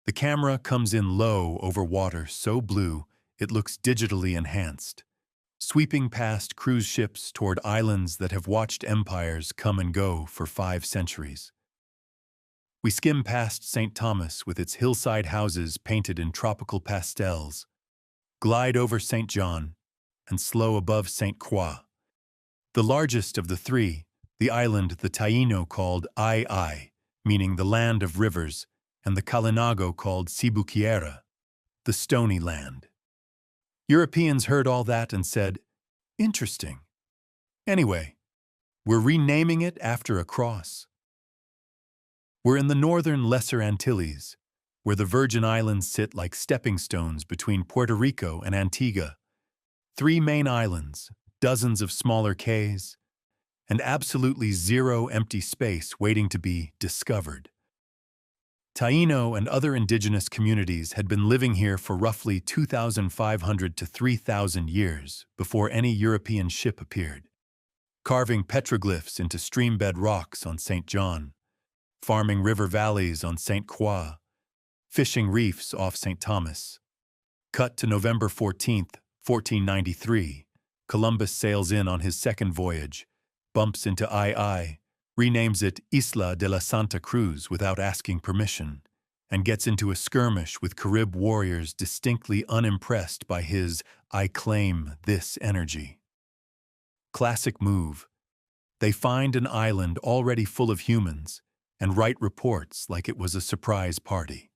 The camera comes in low over water so blue it looks digitally enhanced, sweeping past cruise ships toward islands that have watched empires come and go for 5 centuries. We skim past St. Thomas with its hillside houses painted in tropical pastels, glide over St. John, and slow above St. Croix. The largest of the three, the island the Taino called Ai, meaning the land of rivers, and the Kalinago called Sibukiera, the stony land. Europeans heard all that and said, "Interesting. Anyway, we're renaming it after a cross." We're in the northern Lesser Antilles, where the Virgin Islands sit like stepping stones between Puerto Rico and Antigua. 3 main islands, dozens of smaller cays, and absolutely zero empty space waiting to be discovered. Taino and other indigenous communities had been living here for roughly 2,500 to 3,000 years before any European ship appeared, carving petroglyphs into streambed rocks on St. John, farming river valleys on St. Croix, fishing reefs off St. Thomas. Cut to November 14th, 1493, Columbus sails in on his second voyage, bumps into Ai, renames it Isla de la Santa Cruz without asking permission, and gets into a skirmish with Carib warriors distinctly unimpressed by his "I claim this" energy. Classic move. They find an island already full of humans and write reports like it was a surprise party.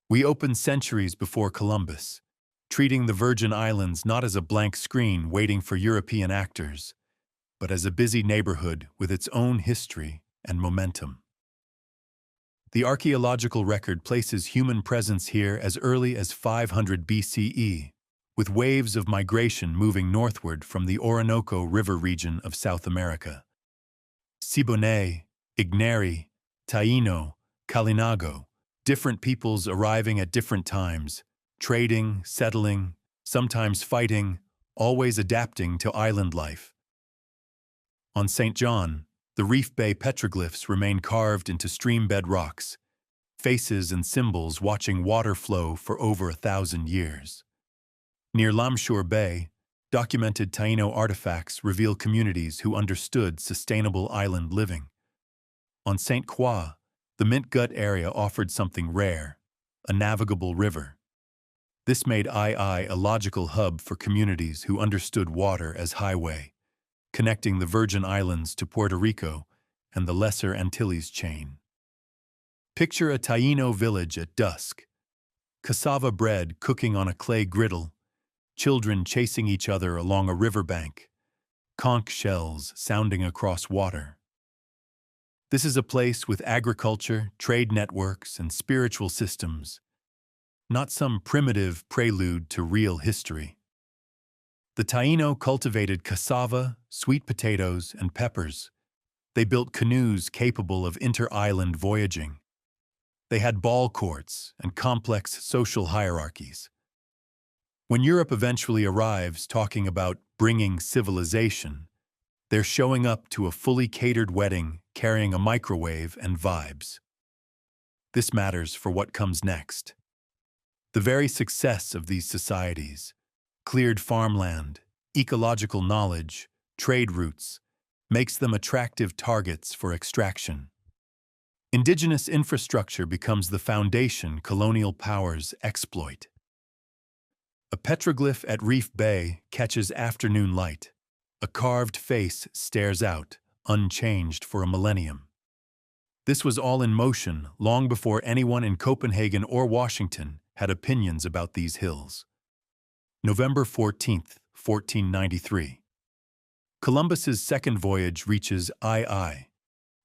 We open centuries before Columbus, treating the Virgin Islands not as a blank screen waiting for European actors, but as a busy neighborhood with its own history and momentum. The archaeological record places human presence here as early as 500 BCE, with waves of migration moving northward from the Orinoco River region of South America. Siboney, Igneri, Taino, Kalinago, different peoples arriving at different times, trading, settling, sometimes fighting, always adapting to island life. On St. John, the Reef Bay petroglyphs remain carved into streambed rocks, faces and symbols watching water flow for over 1,000 years. Near Lamshur Bay, documented Taino artifacts reveal communities who understood sustainable island living. On St. Croix, the Mint Gut area offered something rare, a navigable river. This made Ai a logical hub for communities who understood water as highway, connecting the Virgin Islands to Puerto Rico and the Lesser Antilles chain. Picture a Taino village at dusk, cassava bread cooking on a clay griddle, children chasing each other along a riverbank, conch shells sounding across water. This is a place with agriculture, trade networks, and spiritual systems, not some primitive prelude to real history. The Taino cultivated cassava, sweet potatoes, and peppers. They built canoes capable of inter-island voyaging. They had ball courts and complex social hierarchies. When Europe eventually arrives talking about bringing civilization, they're showing up to a fully catered wedding carrying a microwave and vibes. This matters for what comes next. The very success of these societies, cleared farmland, ecological knowledge, trade routes, makes them attractive targets for extraction. Indigenous infrastructure becomes the foundation colonial powers exploit. A petroglyph at Reef Bay catches afternoon light. A carved face stares out, unchanged for a millennium. This was all in motion long before anyone in Copenhagen or Washington had opinions about these hills. November 14th, 1493. Columbus's second voyage reaches Ai.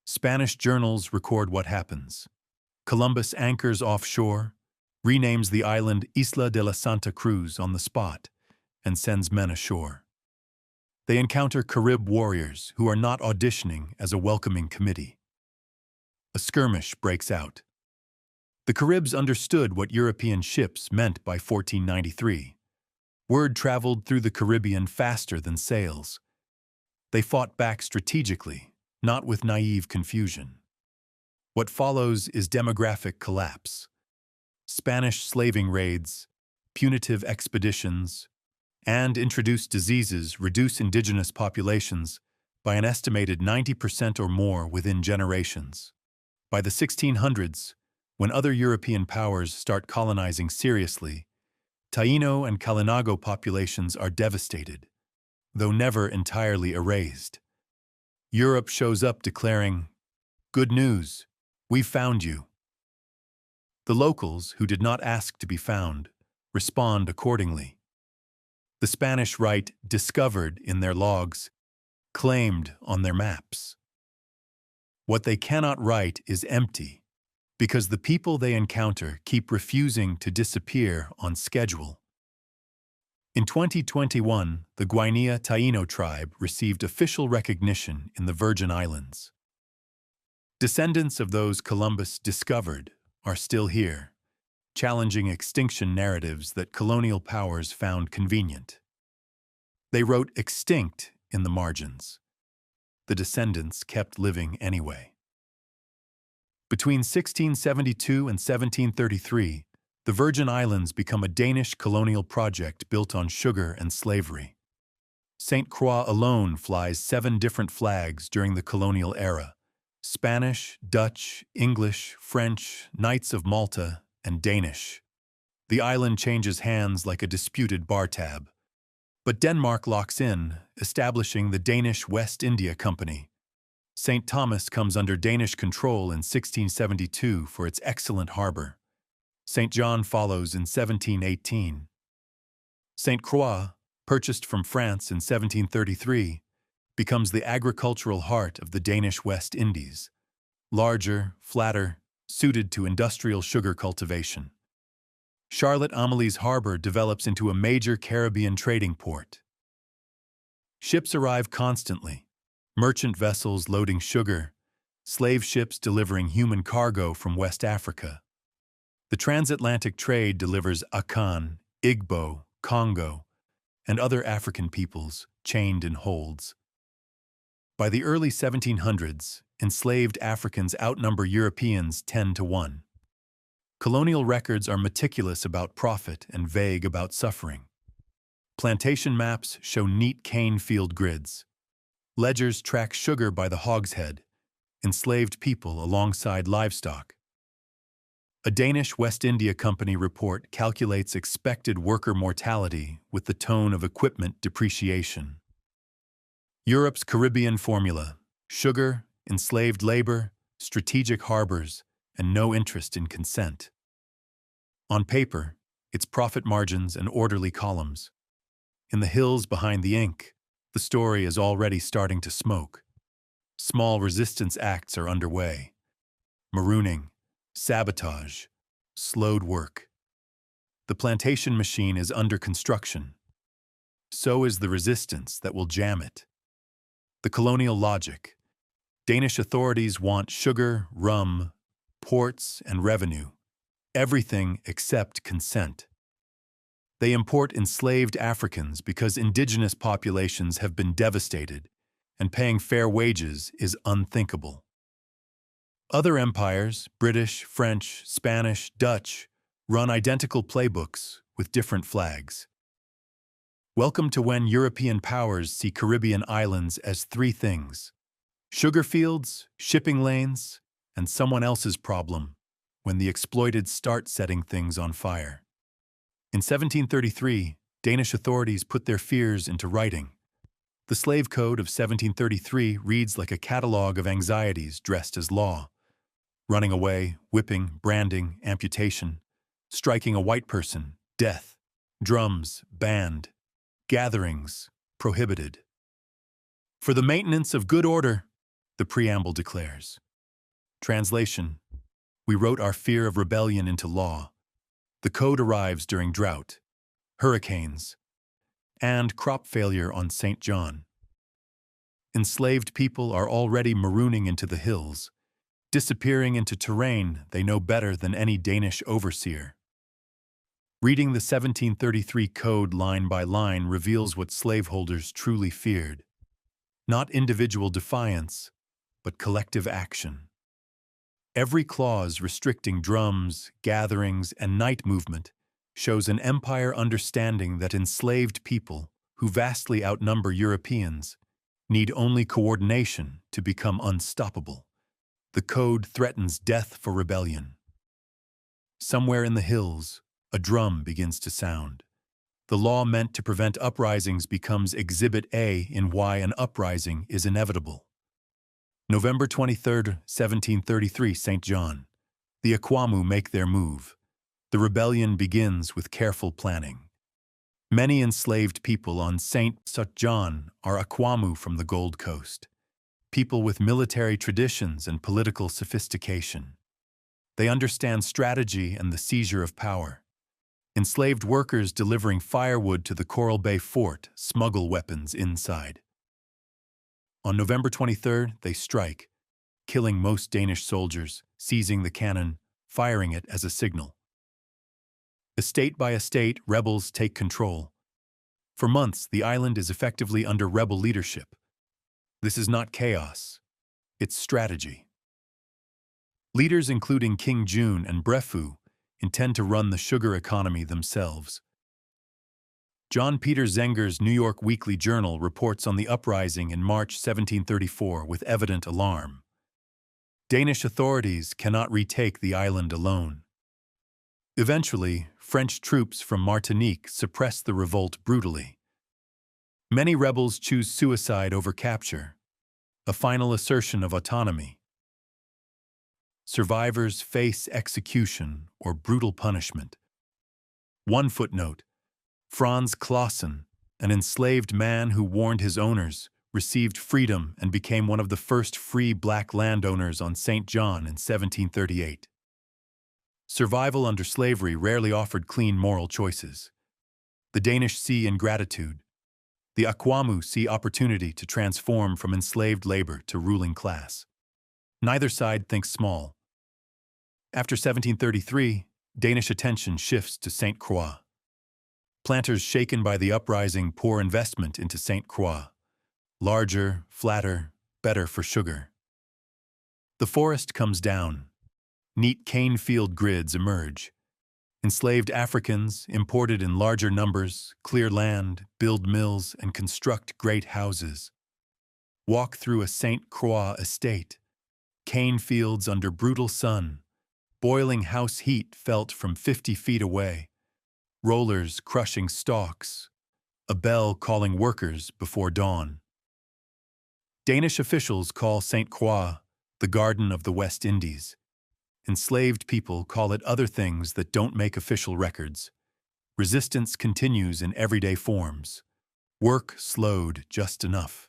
Spanish journals record what happens. Columbus anchors offshore, renames the island Isla de la Santa Cruz on the spot, and sends men ashore. They encounter Carib warriors who are not auditioning as a welcoming committee. A skirmish breaks out. The Caribs understood what European ships meant by 1493. Word traveled through the Caribbean faster than sails. They fought back strategically, not with naive confusion. What follows is demographic collapse. Spanish slaving raids, punitive expeditions, and introduced diseases reduce indigenous populations by an estimated 90% or more within generations. By the 1600s, when other European powers start colonizing seriously, Taino and Kalinago populations are devastated, though never entirely erased. Europe shows up declaring, "Good news, we've found you." The locals, who did not ask to be found, respond accordingly. The Spanish write "discovered" in their logs, claimed on their maps. What they cannot write is empty, because the people they encounter keep refusing to disappear on schedule. In 2021, the Guinea Taino tribe received official recognition in the Virgin Islands. Descendants of those Columbus discovered are still here, challenging extinction narratives that colonial powers found convenient. They wrote "extinct" in the margins. The descendants kept living anyway. Between 1672 and 1733, the Virgin Islands become a Danish colonial project built on sugar and slavery. St. Croix alone flies 7 different flags during the colonial era: Spanish, Dutch, English, French, Knights of Malta, and Danish. The island changes hands like a disputed bar tab. But Denmark locks in, establishing the Danish West India Company. St. Thomas comes under Danish control in 1672 for its excellent harbor. St. John follows in 1718. St. Croix, purchased from France in 1733, becomes the agricultural heart of the Danish West Indies, larger, flatter, suited to industrial sugar cultivation. Charlotte Amelie's harbor develops into a major Caribbean trading port. Ships arrive constantly, merchant vessels loading sugar, slave ships delivering human cargo from West Africa. The transatlantic trade delivers Akan, Igbo, Congo, and other African peoples chained in holds. By the early 1700s, enslaved Africans outnumber Europeans 10 to 1. Colonial records are meticulous about profit and vague about suffering. Plantation maps show neat cane field grids. Ledgers track sugar by the hogshead, enslaved people alongside livestock. A Danish West India Company report calculates expected worker mortality with the tone of equipment depreciation. Europe's Caribbean formula: sugar, enslaved labor, strategic harbors, and no interest in consent. On paper, it's profit margins and orderly columns. In the hills behind the ink, the story is already starting to smoke. Small resistance acts are underway. Marooning, sabotage, slowed work. The plantation machine is under construction. So is the resistance that will jam it. The colonial logic: Danish authorities want sugar, rum, ports, and revenue. Everything except consent. They import enslaved Africans because indigenous populations have been devastated, and paying fair wages is unthinkable. Other empires, British, French, Spanish, Dutch, run identical playbooks with different flags. Welcome to when European powers see Caribbean islands as 3 things: sugar fields, shipping lanes, and someone else's problem when the exploited start setting things on fire. In 1733, Danish authorities put their fears into writing. The Slave Code of 1733 reads like a catalog of anxieties dressed as law: running away, whipping, branding, amputation; striking a white person, death; drums, banned; gatherings, prohibited. For the maintenance of good order, the preamble declares. Translation: we wrote our fear of rebellion into law. The code arrives during drought, hurricanes, and crop failure on St. John. Enslaved people are already marooning into the hills, disappearing into terrain they know better than any Danish overseer. Reading the 1733 code line by line reveals what slaveholders truly feared: not individual defiance, but collective action. Every clause restricting drums, gatherings, and night movement shows an empire understanding that enslaved people, who vastly outnumber Europeans, need only coordination to become unstoppable. The code threatens death for rebellion. Somewhere in the hills, a drum begins to sound. The law meant to prevent uprisings becomes Exhibit A in why an uprising is inevitable. November 23, 1733, St. John. The Akwamu make their move. The rebellion begins with careful planning. Many enslaved people on St. John are Akwamu from the Gold Coast, people with military traditions and political sophistication. They understand strategy and the seizure of power. Enslaved workers delivering firewood to the Coral Bay fort smuggle weapons inside. On November 23rd, they strike, killing most Danish soldiers, seizing the cannon, firing it as a signal. Estate by estate, rebels take control. For months, the island is effectively under rebel leadership. This is not chaos, it's strategy. Leaders including King June and Brefu intend to run the sugar economy themselves. John Peter Zenger's New York Weekly Journal reports on the uprising in March 1734 with evident alarm. Danish authorities cannot retake the island alone. Eventually, French troops from Martinique suppress the revolt brutally. Many rebels choose suicide over capture, a final assertion of autonomy. Survivors face execution or brutal punishment. One footnote: Franz Clausen, an enslaved man who warned his owners, received freedom and became one of the first free black landowners on St. John in 1738. Survival under slavery rarely offered clean moral choices. The Danish see ingratitude. The Akwamu see opportunity to transform from enslaved labor to ruling class. Neither side thinks small. After 1733, Danish attention shifts to St. Croix. Planters shaken by the uprising pour investment into St. Croix. Larger, flatter, better for sugar. The forest comes down. Neat cane field grids emerge. Enslaved Africans, imported in larger numbers, clear land, build mills, and construct great houses. Walk through a St. Croix estate. Cane fields under brutal sun. Boiling house heat felt from 50 feet away. Rollers crushing stalks. A bell calling workers before dawn. Danish officials call St. Croix the Garden of the West Indies. Enslaved people call it other things that don't make official records. Resistance continues in everyday forms. Work slowed just enough.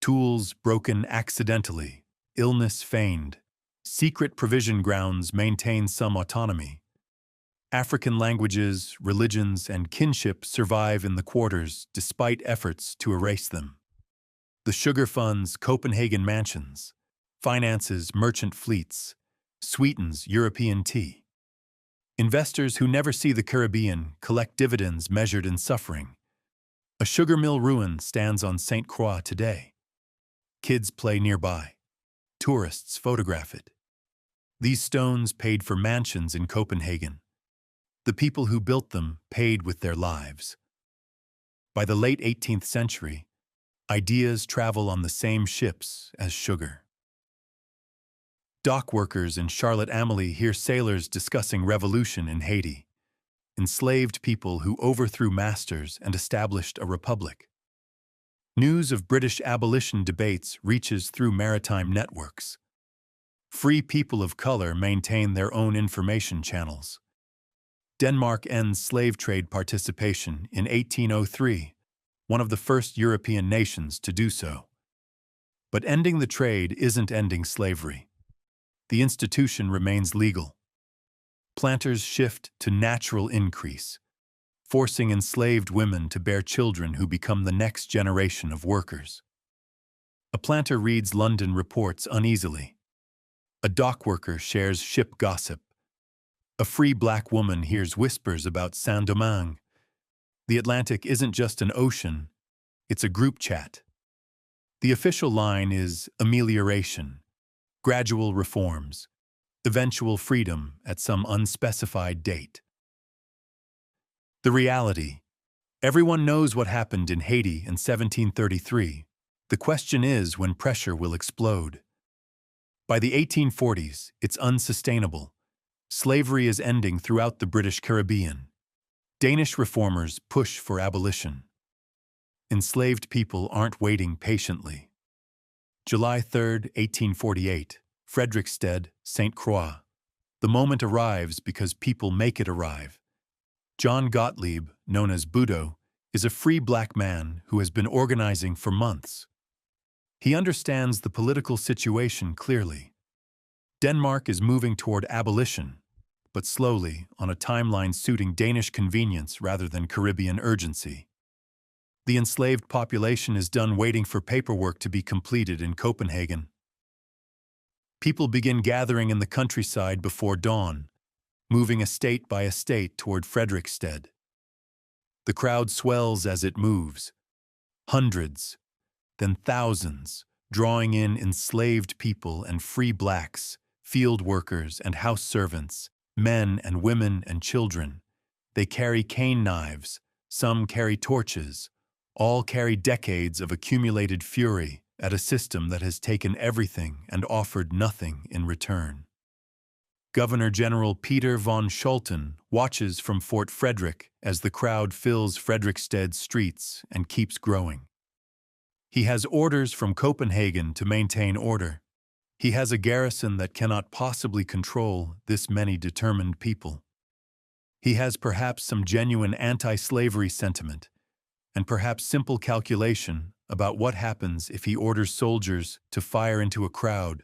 Tools broken accidentally. Illness feigned. Secret provision grounds maintain some autonomy. African languages, religions, and kinship survive in the quarters despite efforts to erase them. The sugar funds Copenhagen mansions, finances merchant fleets, sweetens European tea. Investors who never see the Caribbean collect dividends measured in suffering. A sugar mill ruin stands on St. Croix today. Kids play nearby. Tourists photograph it. These stones paid for mansions in Copenhagen. The people who built them paid with their lives. By the late 18th century, ideas travel on the same ships as sugar. Dock workers in Charlotte Amalie hear sailors discussing revolution in Haiti, enslaved people who overthrew masters and established a republic. News of British abolition debates reaches through maritime networks. Free people of color maintain their own information channels. Denmark ends slave trade participation in 1803, one of the first European nations to do so. But ending the trade isn't ending slavery. The institution remains legal. Planters shift to natural increase, forcing enslaved women to bear children who become the next generation of workers. A planter reads London reports uneasily. A dock worker shares ship gossip. A free black woman hears whispers about Saint-Domingue. The Atlantic isn't just an ocean, it's a group chat. The official line is amelioration, Gradual reforms. Eventual freedom at some unspecified date. The reality. Everyone knows what happened in Haiti in 1733. The question is when pressure will explode. By the 1840s, it's unsustainable. Slavery is ending throughout the British Caribbean. Danish reformers push for abolition. Enslaved people aren't waiting patiently. July 3, 1848, Frederiksted, St. Croix. The moment arrives because people make it arrive. John Gottlieb, known as Budo, is a free black man who has been organizing for months. He understands the political situation clearly. Denmark is moving toward abolition, but slowly, on a timeline suiting Danish convenience rather than Caribbean urgency. The enslaved population is done waiting for paperwork to be completed in Copenhagen. People begin gathering in the countryside before dawn, moving estate by estate toward Frederiksted. The crowd swells as it moves. Hundreds, then thousands, drawing in enslaved people and free blacks, field workers and house servants, men and women and children. They carry cane knives, some carry torches, all carry decades of accumulated fury at a system that has taken everything and offered nothing in return. Governor General Peter von Scholten watches from Fort Frederick as the crowd fills Fredriksted's streets and keeps growing. He has orders from Copenhagen to maintain order. He has a garrison that cannot possibly control this many determined people. He has perhaps some genuine anti-slavery sentiment, and perhaps simple calculation about what happens if he orders soldiers to fire into a crowd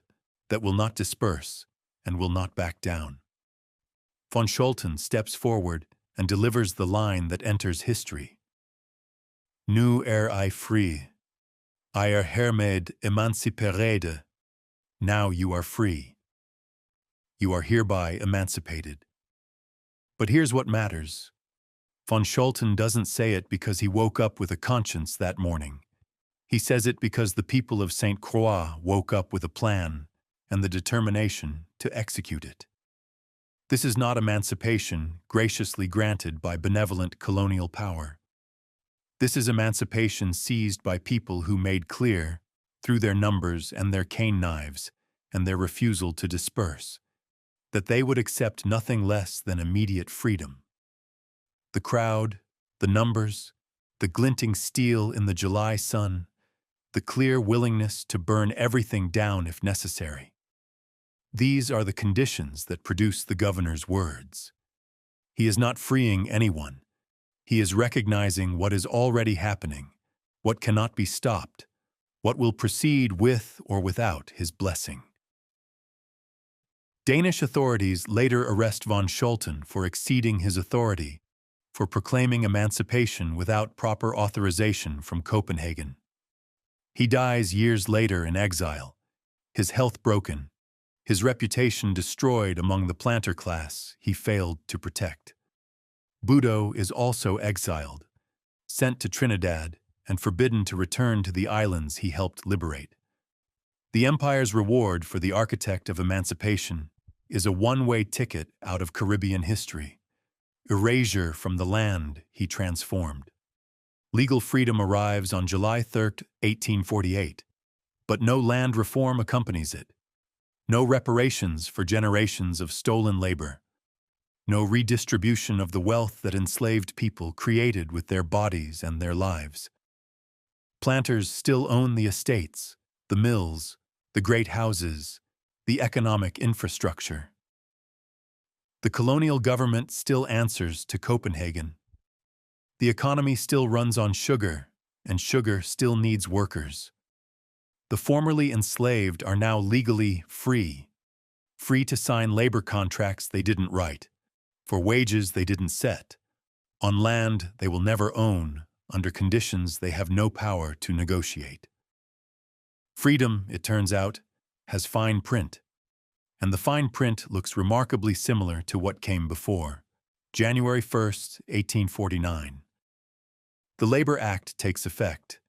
that will not disperse and will not back down. Von Scholten steps forward and delivers the line that enters history. Nu I fri. I hermed emanciperede. Now you are free. You are hereby emancipated. But here's what matters. Von Scholten doesn't say it because he woke up with a conscience that morning. He says it because the people of St. Croix woke up with a plan and the determination to execute it. This is not emancipation graciously granted by benevolent colonial power. This is emancipation seized by people who made clear, through their numbers and their cane knives and their refusal to disperse, that they would accept nothing less than immediate freedom. The crowd, the numbers, the glinting steel in the July sun, the clear willingness to burn everything down if necessary. These are the conditions that produce the governor's words. He is not freeing anyone. He is recognizing what is already happening, what cannot be stopped, what will proceed with or without his blessing. Danish authorities later arrest von Scholten for exceeding his authority, for proclaiming emancipation without proper authorization from Copenhagen. He dies years later in exile, his health broken, his reputation destroyed among the planter class he failed to protect. Budo is also exiled, sent to Trinidad, and forbidden to return to the islands he helped liberate. The empire's reward for the architect of emancipation is a one-way ticket out of Caribbean history, erasure from the land he transformed. Legal freedom arrives on July 3, 1848, but no land reform accompanies it. No reparations for generations of stolen labor. No redistribution of the wealth that enslaved people created with their bodies and their lives. Planters still own the estates, the mills, the great houses, the economic infrastructure. The colonial government still answers to Copenhagen. The economy still runs on sugar, and sugar still needs workers. The formerly enslaved are now legally free to sign labor contracts they didn't write, for wages they didn't set, on land they will never own, under conditions they have no power to negotiate. Freedom, it turns out, has fine print, and the fine print looks remarkably similar to what came before, January 1st, 1849. The Labor Act takes effect,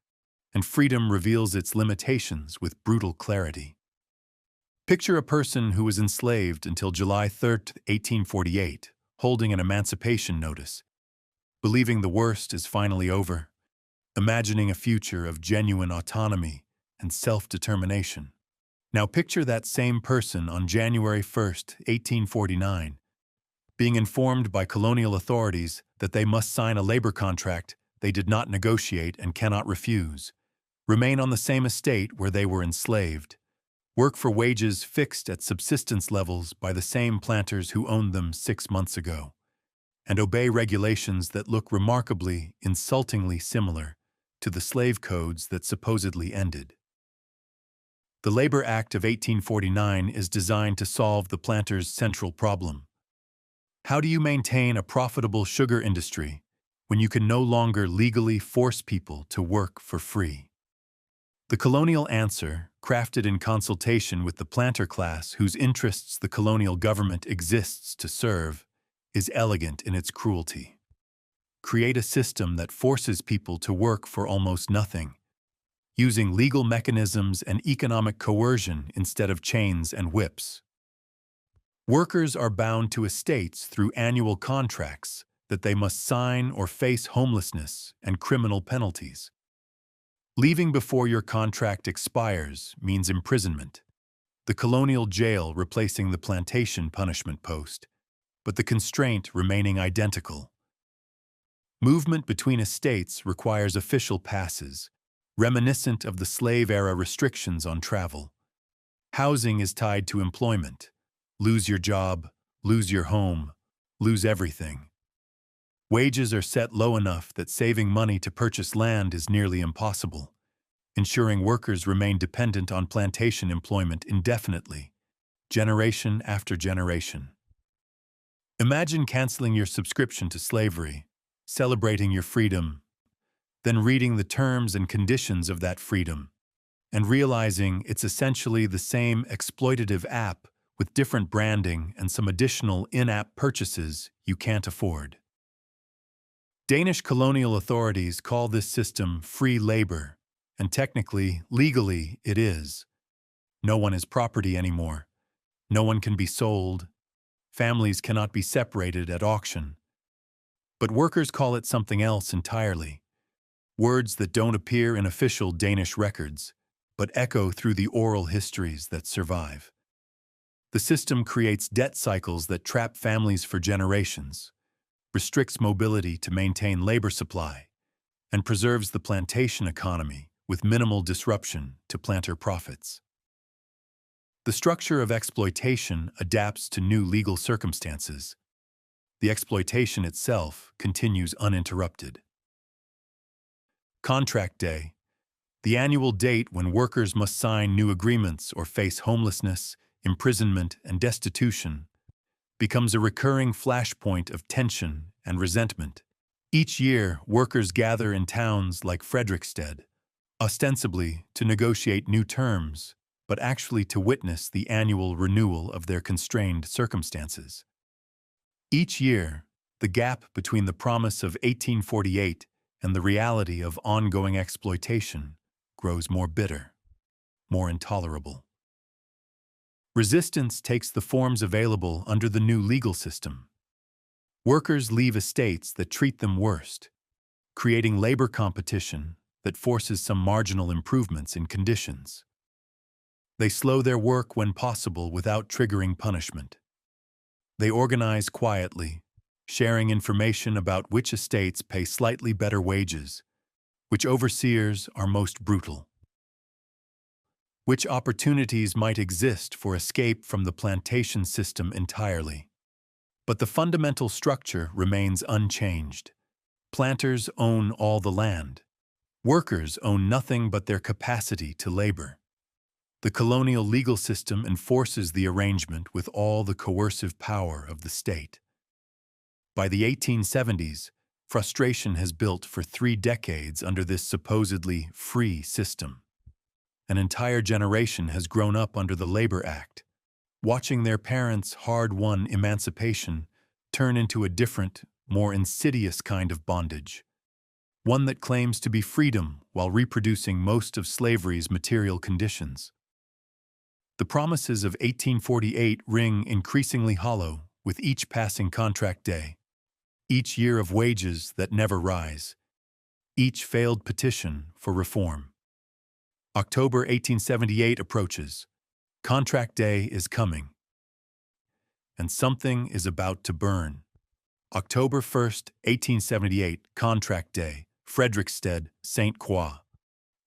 and freedom reveals its limitations with brutal clarity. Picture a person who was enslaved until July 3, 1848, holding an emancipation notice, believing the worst is finally over, imagining a future of genuine autonomy and self-determination. Now picture that same person on January 1, 1849, being informed by colonial authorities that they must sign a labor contract they did not negotiate and cannot refuse, remain on the same estate where they were enslaved, work for wages fixed at subsistence levels by the same planters who owned them 6 months ago, and obey regulations that look remarkably, insultingly similar to the slave codes that supposedly ended. The Labor Act of 1849 is designed to solve the planters' central problem. How do you maintain a profitable sugar industry when you can no longer legally force people to work for free? The colonial answer, crafted in consultation with the planter class whose interests the colonial government exists to serve, is elegant in its cruelty. Create a system that forces people to work for almost nothing, using legal mechanisms and economic coercion instead of chains and whips. Workers are bound to estates through annual contracts that they must sign or face homelessness and criminal penalties. Leaving before your contract expires means imprisonment, the colonial jail replacing the plantation punishment post, but the constraint remaining identical. Movement between estates requires official passes, reminiscent of the slave-era restrictions on travel. Housing is tied to employment. Lose your job, lose your home, lose everything. Wages are set low enough that saving money to purchase land is nearly impossible, ensuring workers remain dependent on plantation employment indefinitely, generation after generation. Imagine canceling your subscription to slavery, celebrating your freedom, then reading the terms and conditions of that freedom, and realizing it's essentially the same exploitative app with different branding and some additional in-app purchases you can't afford. Danish colonial authorities call this system free labor, and technically, legally, it is. No one is property anymore. No one can be sold. Families cannot be separated at auction. But workers call it something else entirely. Words that don't appear in official Danish records, but echo through the oral histories that survive. The system creates debt cycles that trap families for generations, restricts mobility to maintain labor supply, and preserves the plantation economy with minimal disruption to planter profits. The structure of exploitation adapts to new legal circumstances. The exploitation itself continues uninterrupted. Contract Day, the annual date when workers must sign new agreements or face homelessness, imprisonment, and destitution, becomes a recurring flashpoint of tension and resentment. Each year, workers gather in towns like Frederiksted, ostensibly to negotiate new terms, but actually to witness the annual renewal of their constrained circumstances. Each year, the gap between the promise of 1848 and the reality of ongoing exploitation grows more bitter, more intolerable. Resistance takes the forms available under the new legal system. Workers leave estates that treat them worst, creating labor competition that forces some marginal improvements in conditions. They slow their work when possible without triggering punishment. They organize quietly, sharing information about which estates pay slightly better wages, which overseers are most brutal, which opportunities might exist for escape from the plantation system entirely. But the fundamental structure remains unchanged. Planters own all the land. Workers own nothing but their capacity to labor. The colonial legal system enforces the arrangement with all the coercive power of the state. By the 1870s, frustration has built for 3 decades under this supposedly free system. An entire generation has grown up under the Labor Act, watching their parents' hard-won emancipation turn into a different, more insidious kind of bondage, one that claims to be freedom while reproducing most of slavery's material conditions. The promises of 1848 ring increasingly hollow with each passing contract day, each year of wages that never rise, each failed petition for reform. October 1878 approaches. Contract day is coming. And something is about to burn. October 1st, 1878, Contract Day, Frederiksted, St. Croix.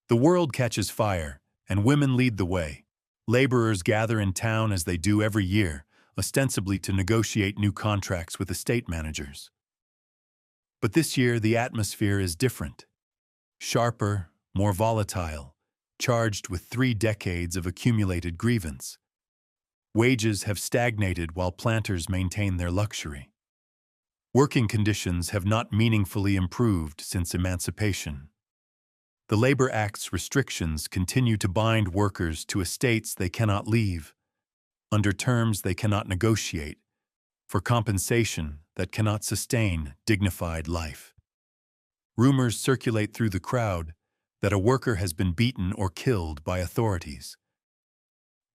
The world catches fire, and women lead the way. Laborers gather in town as they do every year, ostensibly to negotiate new contracts with estate managers. But this year, the atmosphere is different. Sharper, more volatile, charged with 3 decades of accumulated grievance. Wages have stagnated while planters maintain their luxury. Working conditions have not meaningfully improved since emancipation. The Labor Act's restrictions continue to bind workers to estates they cannot leave, under terms they cannot negotiate, for compensation that cannot sustain dignified life. Rumors circulate through the crowd that a worker has been beaten or killed by authorities.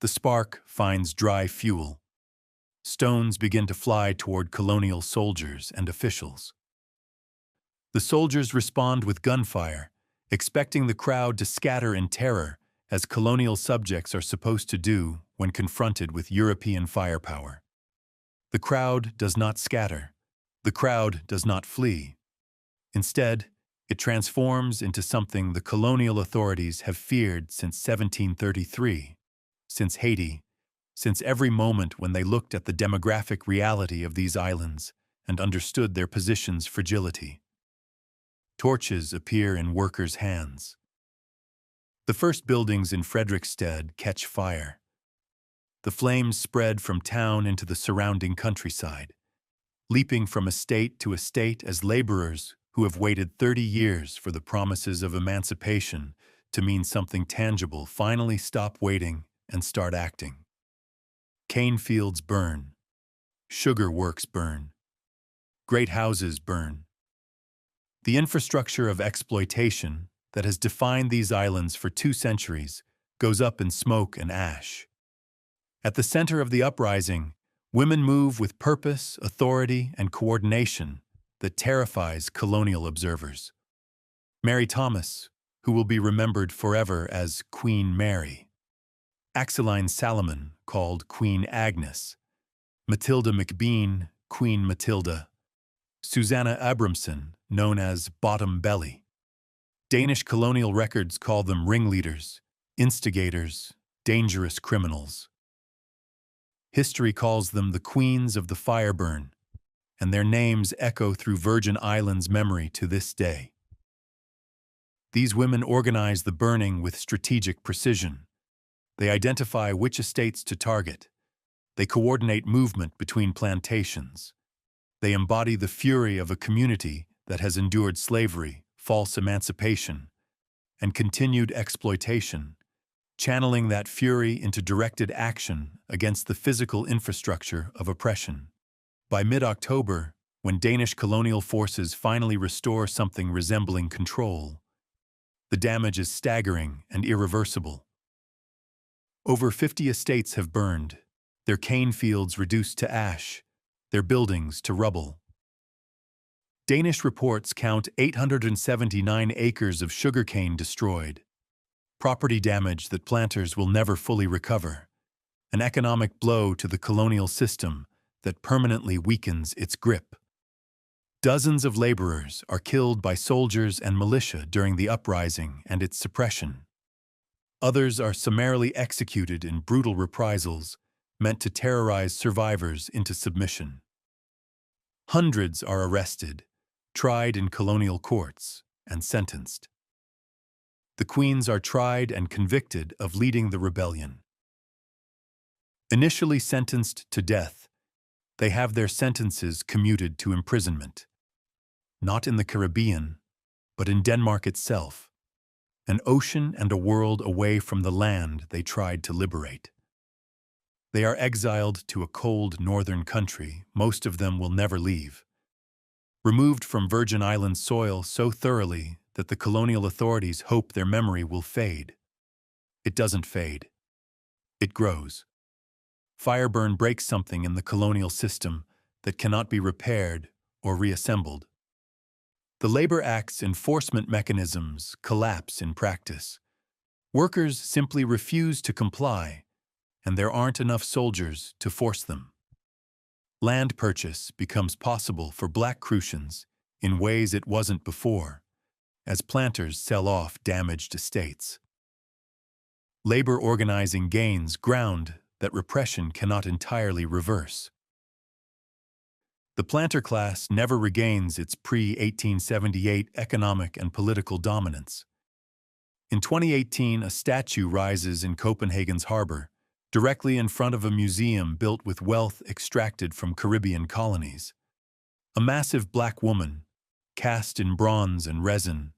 The spark finds dry fuel. Stones begin to fly toward colonial soldiers and officials. The soldiers respond with gunfire, expecting the crowd to scatter in terror, as colonial subjects are supposed to do when confronted with European firepower. The crowd does not scatter. The crowd does not flee. Instead, it transforms into something the colonial authorities have feared since 1733, since Haiti, since every moment when they looked at the demographic reality of these islands and understood their position's fragility. Torches appear in workers' hands. The first buildings in Frederiksted catch fire. The flames spread from town into the surrounding countryside, leaping from estate to estate as laborers who have waited 30 years for the promises of emancipation to mean something tangible finally stop waiting and start acting. Cane fields burn. Sugar works burn. Great houses burn. The infrastructure of exploitation that has defined these islands for 2 centuries goes up in smoke and ash. At the center of the uprising, women move with purpose, authority, and coordination that terrifies colonial observers. Mary Thomas, who will be remembered forever as Queen Mary. Axeline Salomon, called Queen Agnes. Matilda McBean, Queen Matilda. Susanna Abramson, known as Bottom Belly. Danish colonial records call them ringleaders, instigators, dangerous criminals. History calls them the queens of the Fireburn, and their names echo through Virgin Islands memory to this day. These women organize the burning with strategic precision. They identify which estates to target. They coordinate movement between plantations. They embody the fury of a community that has endured slavery, false emancipation, and continued exploitation, channeling that fury into directed action against the physical infrastructure of oppression. By mid-October, when Danish colonial forces finally restore something resembling control, the damage is staggering and irreversible. Over 50 estates have burned, their cane fields reduced to ash, their buildings to rubble. Danish reports count 879 acres of sugarcane destroyed, property damage that planters will never fully recover, an economic blow to the colonial system that permanently weakens its grip. Dozens of laborers are killed by soldiers and militia during the uprising and its suppression. Others are summarily executed in brutal reprisals meant to terrorize survivors into submission. Hundreds are arrested, tried in colonial courts, and sentenced. The queens are tried and convicted of leading the rebellion. Initially sentenced to death, they have their sentences commuted to imprisonment. Not in the Caribbean, but in Denmark itself, an ocean and a world away from the land they tried to liberate. They are exiled to a cold northern country most of them will never leave, removed from Virgin Islands soil so thoroughly that the colonial authorities hope their memory will fade. It doesn't fade. It grows. Fireburn breaks something in the colonial system that cannot be repaired or reassembled. The Labor Act's enforcement mechanisms collapse in practice. Workers simply refuse to comply, and there aren't enough soldiers to force them. Land purchase becomes possible for Black Crucians in ways it wasn't before, as planters sell off damaged estates. Labor organizing gains ground that repression cannot entirely reverse. The planter class never regains its pre-1878 economic and political dominance. In 2018, a statue rises in Copenhagen's harbor, directly in front of a museum built with wealth extracted from Caribbean colonies. A massive Black woman, cast in bronze and resin,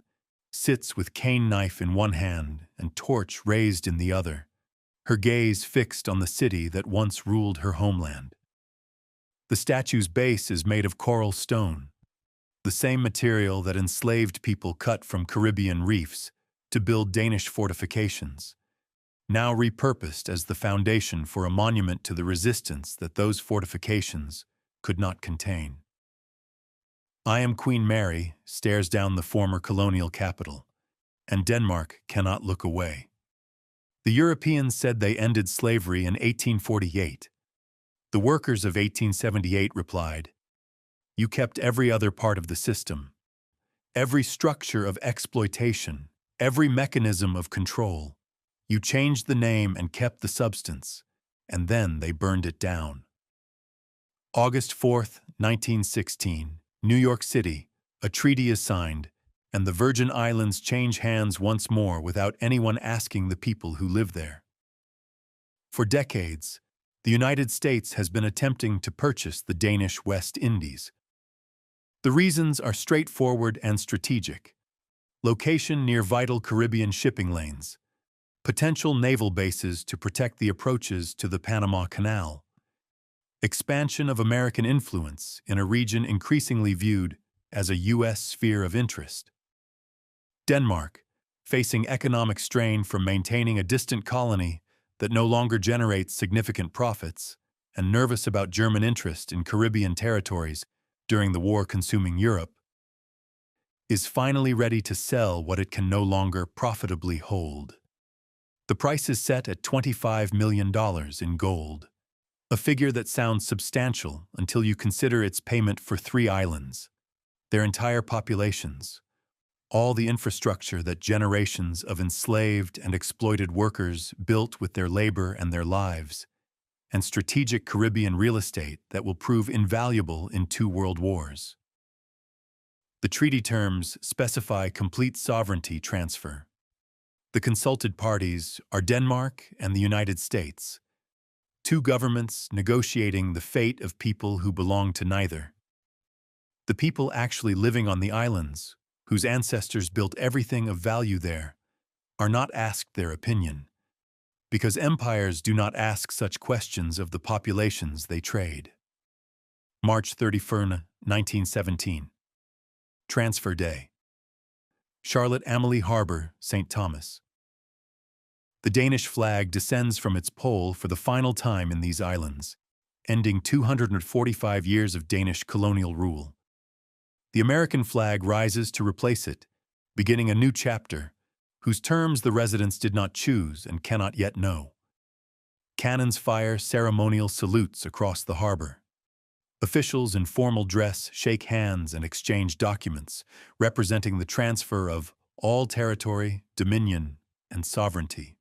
sits with cane knife in one hand and torch raised in the other, her gaze fixed on the city that once ruled her homeland. The statue's base is made of coral stone, the same material that enslaved people cut from Caribbean reefs to build Danish fortifications, now repurposed as the foundation for a monument to the resistance that those fortifications could not contain. I Am Queen Mary stares down the former colonial capital, and Denmark cannot look away. The Europeans said they ended slavery in 1848. The workers of 1878 replied, "You kept every other part of the system, every structure of exploitation, every mechanism of control. You changed the name and kept the substance, and then they burned it down." August 4th, 1916, New York City, a treaty is signed, and the Virgin Islands change hands once more without anyone asking the people who live there. For decades, the United States has been attempting to purchase the Danish West Indies. The reasons are straightforward and strategic: location near vital Caribbean shipping lanes, potential naval bases to protect the approaches to the Panama Canal, expansion of American influence in a region increasingly viewed as a U.S. sphere of interest. Denmark, facing economic strain from maintaining a distant colony that no longer generates significant profits, and nervous about German interest in Caribbean territories during the war-consuming Europe, is finally ready to sell what it can no longer profitably hold. The price is set at $25 million in gold, a figure that sounds substantial until you consider its payment for 3 islands, their entire populations, all the infrastructure that generations of enslaved and exploited workers built with their labor and their lives, and strategic Caribbean real estate that will prove invaluable in 2 world wars. The treaty terms specify complete sovereignty transfer. The consulted parties are Denmark and the United States, 2 governments negotiating the fate of people who belong to neither. The people actually living on the islands, whose ancestors built everything of value there, are not asked their opinion, because empires do not ask such questions of the populations they trade. March 31, 1917. Transfer Day. Charlotte Amalie Harbor, St. Thomas. The Danish flag descends from its pole for the final time in these islands, ending 245 years of Danish colonial rule. The American flag rises to replace it, beginning a new chapter, whose terms the residents did not choose and cannot yet know. Cannons fire ceremonial salutes across the harbor. Officials in formal dress shake hands and exchange documents, representing the transfer of all territory, dominion, and sovereignty.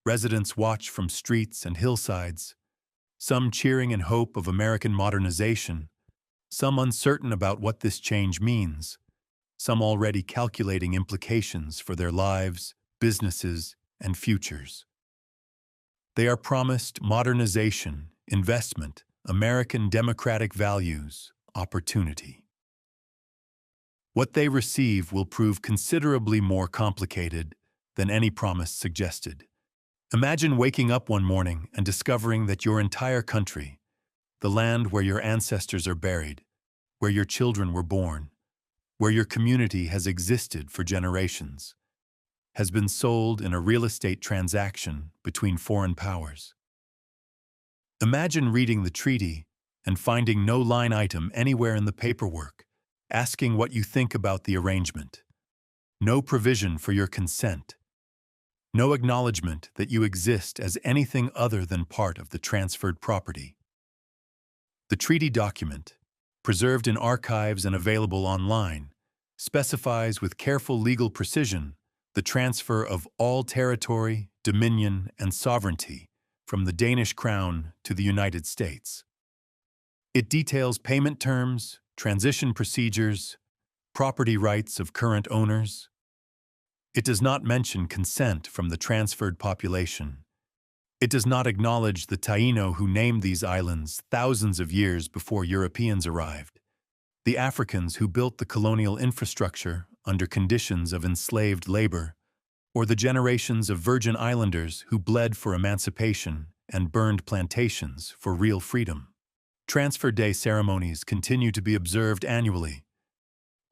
Residents watch from streets and hillsides, some cheering in hope of American modernization, some uncertain about what this change means, some already calculating implications for their lives, businesses, and futures. They are promised modernization, investment, American democratic values, opportunity. What they receive will prove considerably more complicated than any promise suggested. Imagine waking up one morning and discovering that your entire country, the land where your ancestors are buried, where your children were born, where your community has existed for generations, has been sold in a real estate transaction between foreign powers. Imagine reading the treaty and finding no line item anywhere in the paperwork, asking what you think about the arrangement. No provision for your consent. No acknowledgement that you exist as anything other than part of the transferred property. The treaty document, preserved in archives and available online, specifies with careful legal precision the transfer of all territory, dominion, and sovereignty from the Danish crown to the United States. It details payment terms, transition procedures, property rights of current owners. It does not mention consent from the transferred population. It does not acknowledge the Taino who named these islands thousands of years before Europeans arrived, the Africans who built the colonial infrastructure under conditions of enslaved labor, or the generations of Virgin Islanders who bled for emancipation and burned plantations for real freedom. Transfer Day ceremonies continue to be observed annually,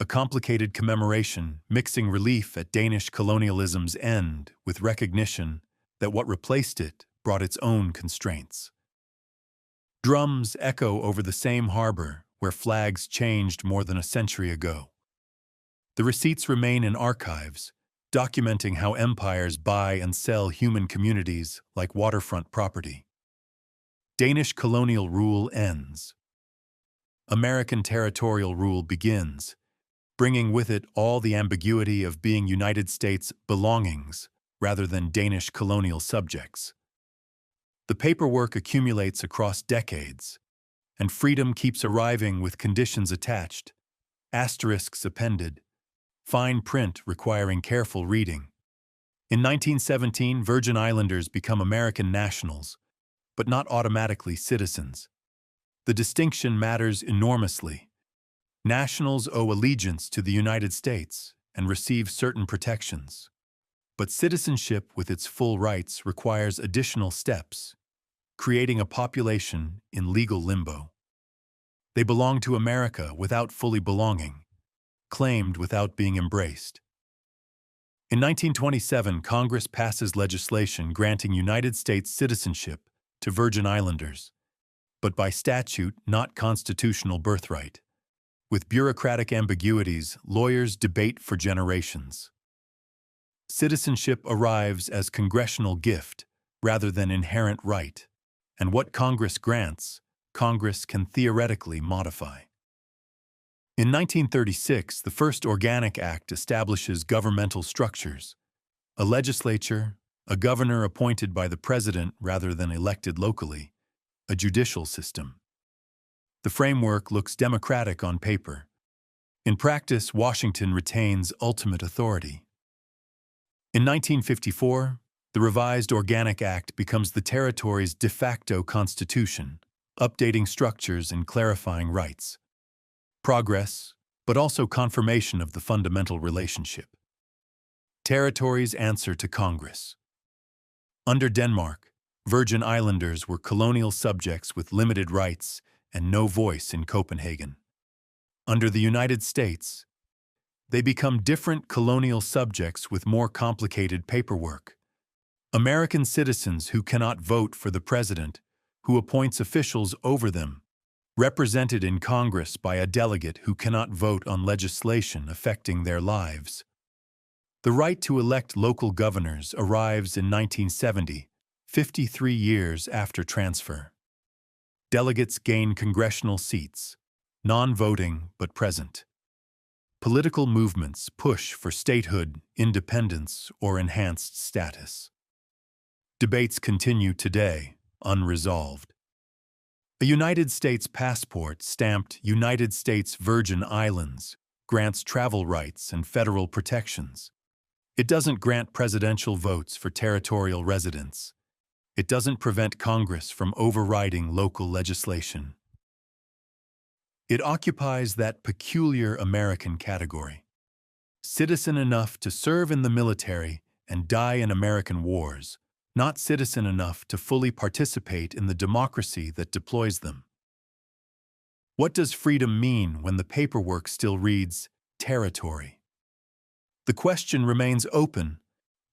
a complicated commemoration mixing relief at Danish colonialism's end with recognition that what replaced it brought its own constraints. Drums echo over the same harbor where flags changed more than a century ago. The receipts remain in archives, documenting how empires buy and sell human communities like waterfront property. Danish colonial rule ends. American territorial rule begins, bringing with it all the ambiguity of being United States belongings rather than Danish colonial subjects. The paperwork accumulates across decades, and freedom keeps arriving with conditions attached, asterisks appended, fine print requiring careful reading. In 1917, Virgin Islanders become American nationals, but not automatically citizens. The distinction matters enormously. Nationals owe allegiance to the United States and receive certain protections. But citizenship with its full rights requires additional steps, creating a population in legal limbo. They belong to America without fully belonging, claimed without being embraced. In 1927, Congress passes legislation granting United States citizenship to Virgin Islanders, but by statute, not constitutional birthright. With bureaucratic ambiguities, lawyers debate for generations. Citizenship arrives as congressional gift rather than inherent right, and what Congress grants, Congress can theoretically modify. In 1936, the first Organic Act establishes governmental structures, a legislature, a governor appointed by the president rather than elected locally, a judicial system. The framework looks democratic on paper. In practice, Washington retains ultimate authority. In 1954, the revised Organic Act becomes the territory's de facto constitution, updating structures and clarifying rights. Progress, but also confirmation of the fundamental relationship. Territories answer to Congress. Under Denmark, Virgin Islanders were colonial subjects with limited rights and no voice in Copenhagen. Under the United States, they become different colonial subjects with more complicated paperwork. American citizens who cannot vote for the president, who appoints officials over them, represented in Congress by a delegate who cannot vote on legislation affecting their lives. The right to elect local governors arrives in 1970, 53 years after transfer. Delegates gain congressional seats, non-voting but present. Political movements push for statehood, independence, or enhanced status. Debates continue today, unresolved. A United States passport stamped United States Virgin Islands grants travel rights and federal protections. It doesn't grant presidential votes for territorial residents. It doesn't prevent Congress from overriding local legislation. It occupies that peculiar American category. Citizen enough to serve in the military and die in American wars, not citizen enough to fully participate in the democracy that deploys them. What does freedom mean when the paperwork still reads territory? The question remains open,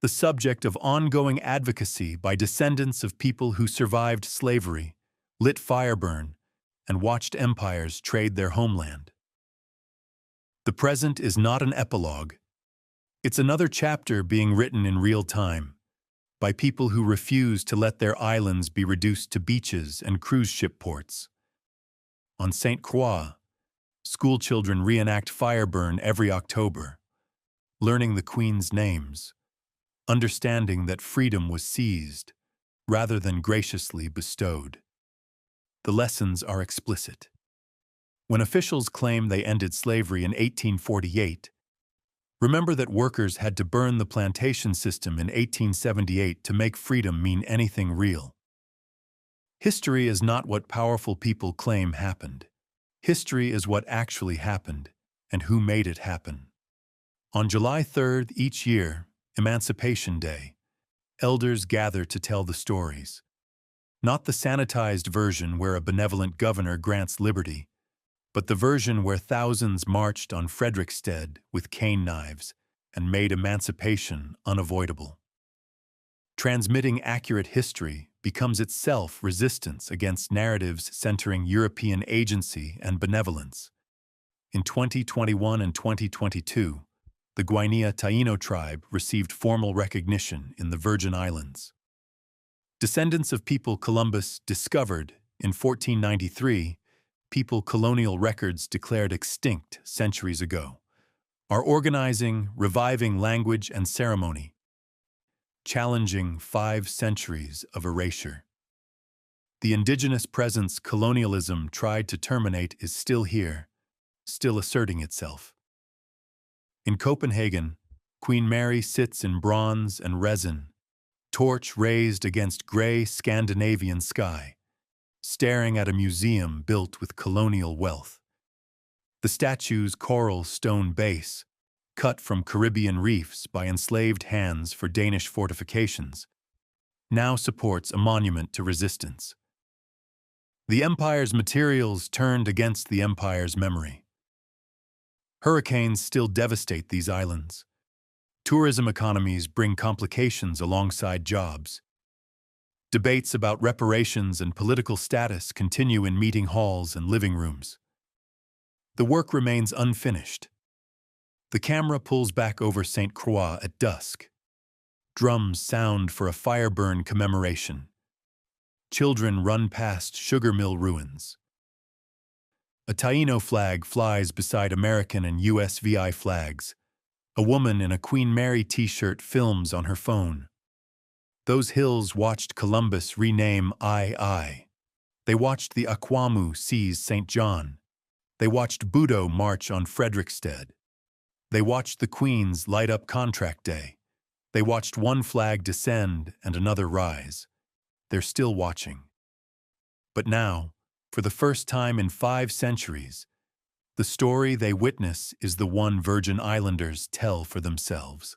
the subject of ongoing advocacy by descendants of people who survived slavery, lit Fireburn, and watched empires trade their homeland. The present is not an epilogue. It's another chapter being written in real time by people who refuse to let their islands be reduced to beaches and cruise ship ports. On St. Croix, schoolchildren reenact Fireburn every October, learning the Queen's names, understanding that freedom was seized rather than graciously bestowed. The lessons are explicit. When officials claim they ended slavery in 1848, remember that workers had to burn the plantation system in 1878 to make freedom mean anything real. History is not what powerful people claim happened. History is what actually happened and who made it happen. On July 3rd each year, Emancipation Day, elders gather to tell the stories. Not the sanitized version where a benevolent governor grants liberty, but the version where thousands marched on Frederickstead with cane knives and made emancipation unavoidable. Transmitting accurate history becomes itself resistance against narratives centering European agency and benevolence. In 2021 and 2022, the Guinea Taino tribe received formal recognition in the Virgin Islands. Descendants of people Columbus discovered in 1493, people colonial records declared extinct centuries ago, are organizing, reviving language and ceremony, challenging 5 centuries of erasure. The indigenous presence colonialism tried to terminate is still here, still asserting itself. In Copenhagen, Queen Mary sits in bronze and resin, torch raised against gray Scandinavian sky, staring at a museum built with colonial wealth. The statue's coral stone base, cut from Caribbean reefs by enslaved hands for Danish fortifications, now supports a monument to resistance. The empire's materials turned against the empire's memory. Hurricanes still devastate these islands. Tourism economies bring complications alongside jobs. Debates about reparations and political status continue in meeting halls and living rooms. The work remains unfinished. The camera pulls back over St. Croix at dusk. Drums sound for a Fireburn commemoration. Children run past sugar mill ruins. A Taino flag flies beside American and US VI flags. A woman in a Queen Mary t-shirt films on her phone. Those hills watched Columbus rename I. They watched the Akwamu seize St. John. They watched Budo march on Frederickstead. They watched the Queens light up Contract Day. They watched one flag descend and another rise. They're still watching. But now, for the first time in 5 centuries, the story they witness is the one Virgin Islanders tell for themselves.